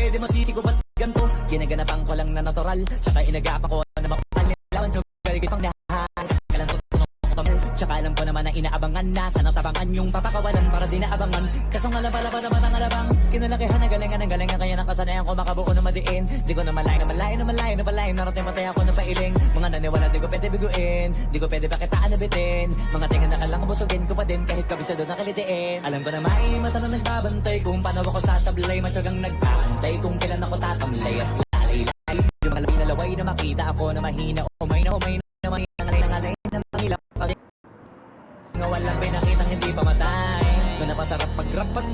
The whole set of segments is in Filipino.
pwede masisigo ba't ganto? Ginaganapan ko lang na natural, tsaka inagapan ko na makapal. Nilawan so galigit pang lahat. Kalang tutunong ko tamil, tsaka alam ko naman na inaabangan na sana tabangan yung papakawalan para di naabangan. Kasong alabala pa naman ang alabang kinalakihan na galingan ng galingan, kaya nakasanayan ko makabuo na madiin. Di ko na malayo na malayo na malayo na malayo, narating matay ako na pailing. Mga naniwala di ko pwede biguin, di ko pwede pakitaan na bitin. Mga tingan na kalang busugin ko pa din kahit kabisado na kalitiin. Alam ko na may mata na nagbabantay kung paano ako sasablay, matyagang nagpaantay kung kailan ako tatamlay at lalay-lay. Yung mga labi na laway na makita ako na mahina, umay na umay na mahina, ngalay na mahilap kasi nga walang pinakitang hindi pamatay. Na napasarap mag-rap ang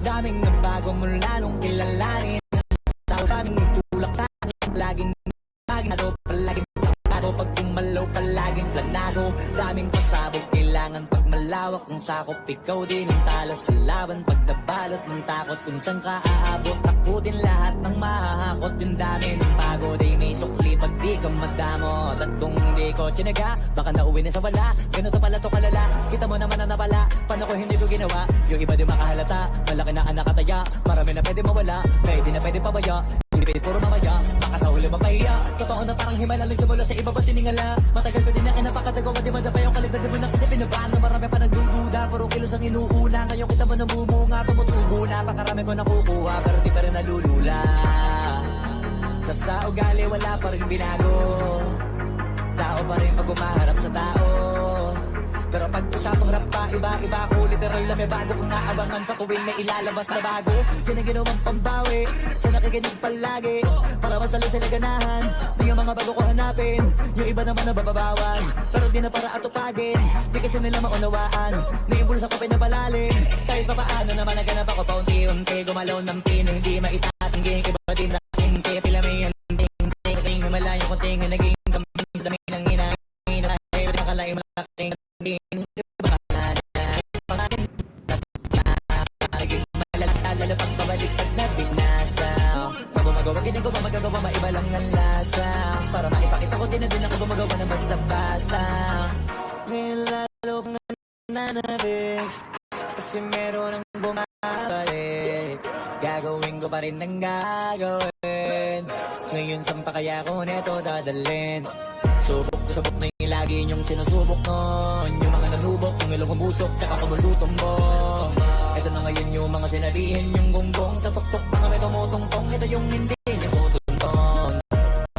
daming nagbago mula nung kilalanin. Tao kaming nagtulak sa akin, laging palaging plakado, pag gumalaw palaging planado. Daming pasabog, kailangan pag malawak ng sakop. Ikaw din ang talo sa laban, pag nabalot ng takot kung saan ka aabot. Ako din lahat ng mahahakot, yung dami ng pagod ay may sukli pag di ka madamot. At kung hindi ko tsinaga, baka nauwi na sa wala. Ganito pala to kalala, kita mo naman na napala. Paano ko hindi ko ginawa, yung iba di makahalata. Malaki na anak kataya, marami na pwede mawala, pwede na pwede pabaya. Hindi pwede puro mamaya, baka sa huli mapahiya. Totoo na parang himala lang mula sa iba ba tiningala. Matagal ko din na kinapakatagawa, di madapa yung kalidad. Di mo nakita pinabano, marami pa nagdududa. Puro kilos ang inuuna, ngayon kita mo namumunga. Tumutubo na, pakarami ko nakukuha, pero di pa rin nalulula. Sa ugali wala pa rin binago, tao pa rin pag umaharap sa tao. Pero pag usapang rap pa, iba-iba ko. Literal na may bago kong naabangan sa tuwing na ilalabas na bago. Yan ang ginawang pambawi sa nakikinig palagi, para masali sila ganahan. Di yung mga bago ko hanapin, yung iba naman nabababawan, pero di na para atupagin. Di kasi nila maunawaan, naimbulsa ko pinapalalim. Kahit pa paano naman naganap ako paunti-unti, gumalaw ng pin, hindi maitatanggi. Iba din na kaya pila may handing, malayo konting naging kambing sa dami ng hinahin. Ay, nakalaing malaking lalo pag pabaliktad na binasa. Pag gumagawa, hindi ko pa magagawa, maiba lang ang lasa. Para maipakita ko din na din ako gumagawa na basta-basta. Ngayon lalo kong nananabik, kasi meron ang bumabalik. Gagawin ko pa rin ang gagawin. Ngayon saan pa kaya ko neto dadalhin? Subok na subok na yung lagi niyong sinusubok nun. Yung mga nanubok, yung ilong kumusok, tsaka kumulutumbong. Ito na ngayon yung mga sinalihin yung gonggong. Sa tuktok na kami tumutungtong, ito yung hindi niya tutuntong.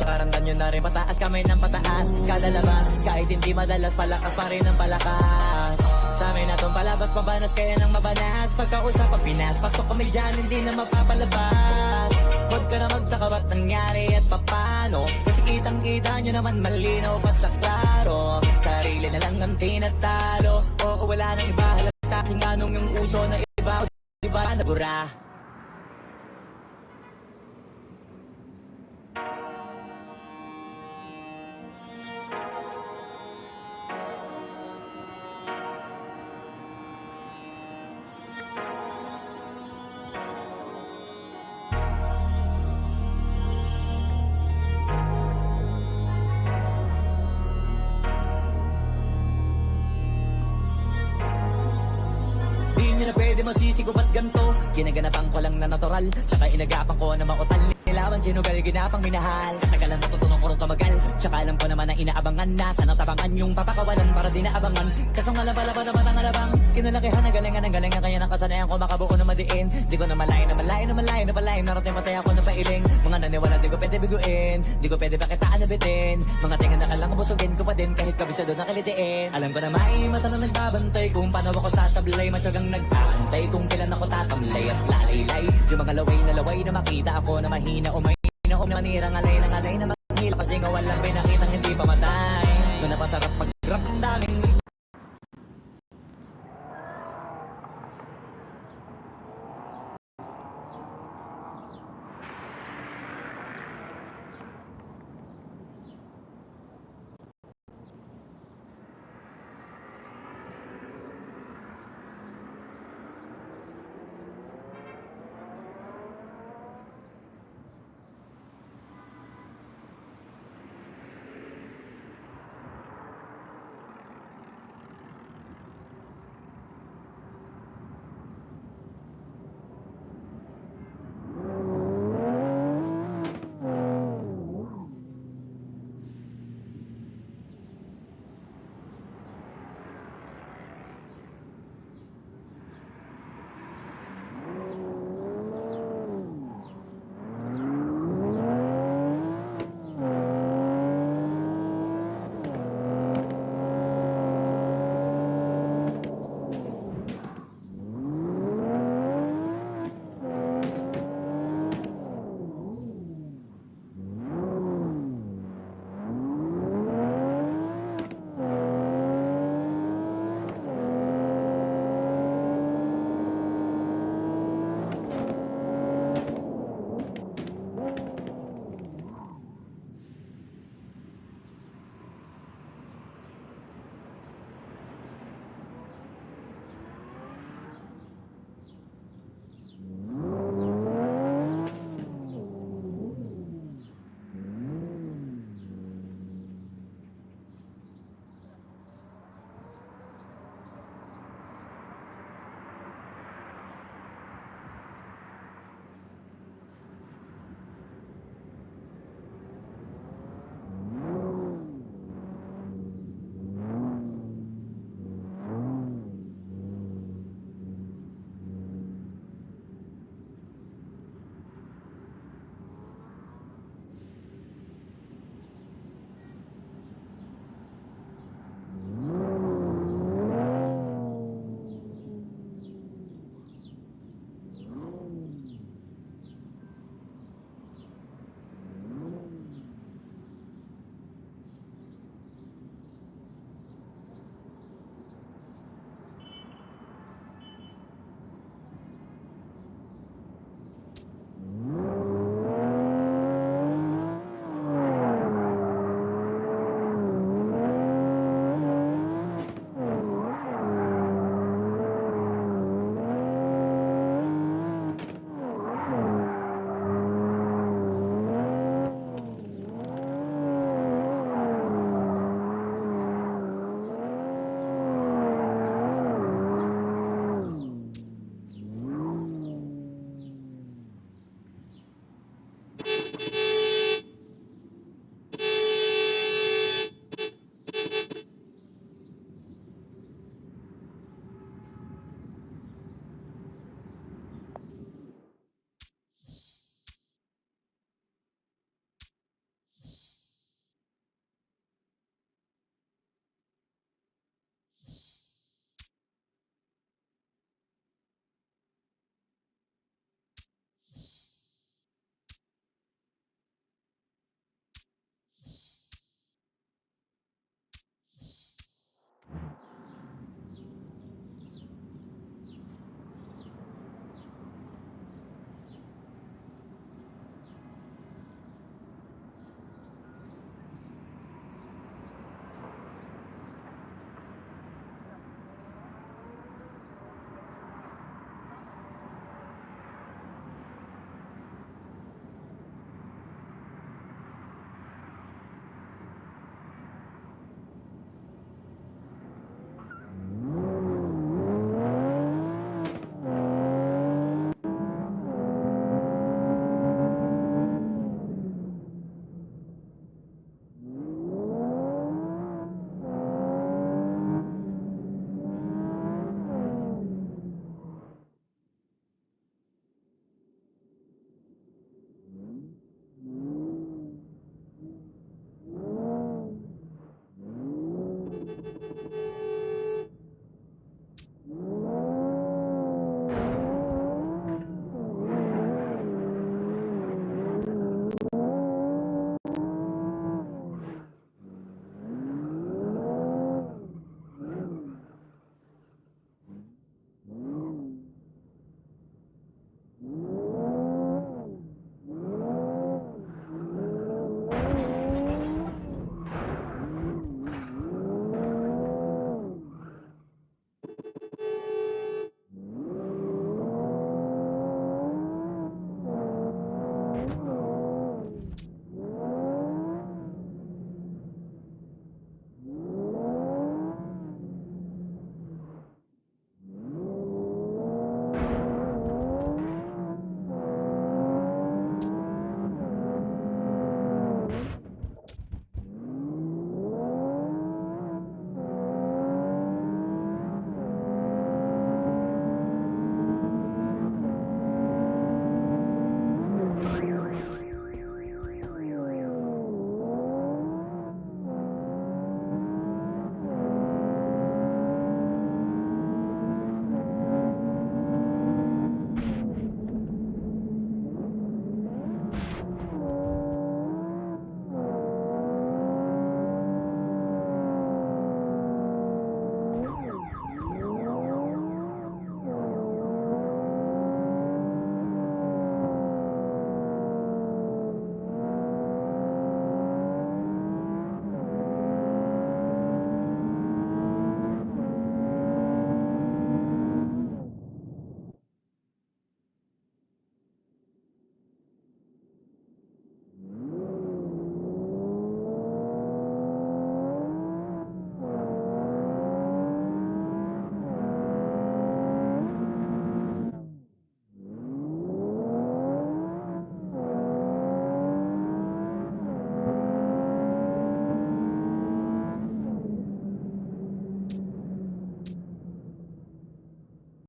Tsaka ramdam nyo na rin pataas, kamay ng pataas. Kada labas, kahit hindi madalas, palakas pa rin ang palakas. Sa amin na itong palabas, pabanas kaya nang mabanas. Pagkausap ang Pinas, pasok kami dyan, hindi na mapapalabas. Huwag ka na magtaka ba't nangyari at papano, kasi kitang-kita nyo naman malinaw pa sa klaro. Sarili na lang ang tinatalo, oo wala nang iba halata. Singanong yung uso na iba, o diba nabura. Di nyo na pwede masisigo ba't ganto? Ginaganapan ko lang na natural, tsaka inagapan ko na mautal. Nilawan sinugal, ginapang minahal. Katagalan natutunan ko rin tumagal, tsaka alam ko naman na inaabangan na sana tabangan yung papakawalan para di naabangan. Kasong alabala pa naman ang alabang kinalakihan na galingan, kaya nakasanayan ko makabuo na madiin. Di ko na malayo na malayo na malayo na malayo, narating matay ako na pailing. Mga naniwala di ko pwede biguin, di ko pwede pakitaan na bitin. Mga tingan na kalang busugin ko pa din kahit kabisado na kalitiin. Alam ko na may mata na nagbabantay kung paano ako sasablay, matyagang nagpaantay kung kailan ako tatamlay at lalay-lay. Yung mga laway na makita ako na mahina, umay na manira, ngalay na manghila, kasi nga walang pinakitang hindi pamatay. Doon napasarap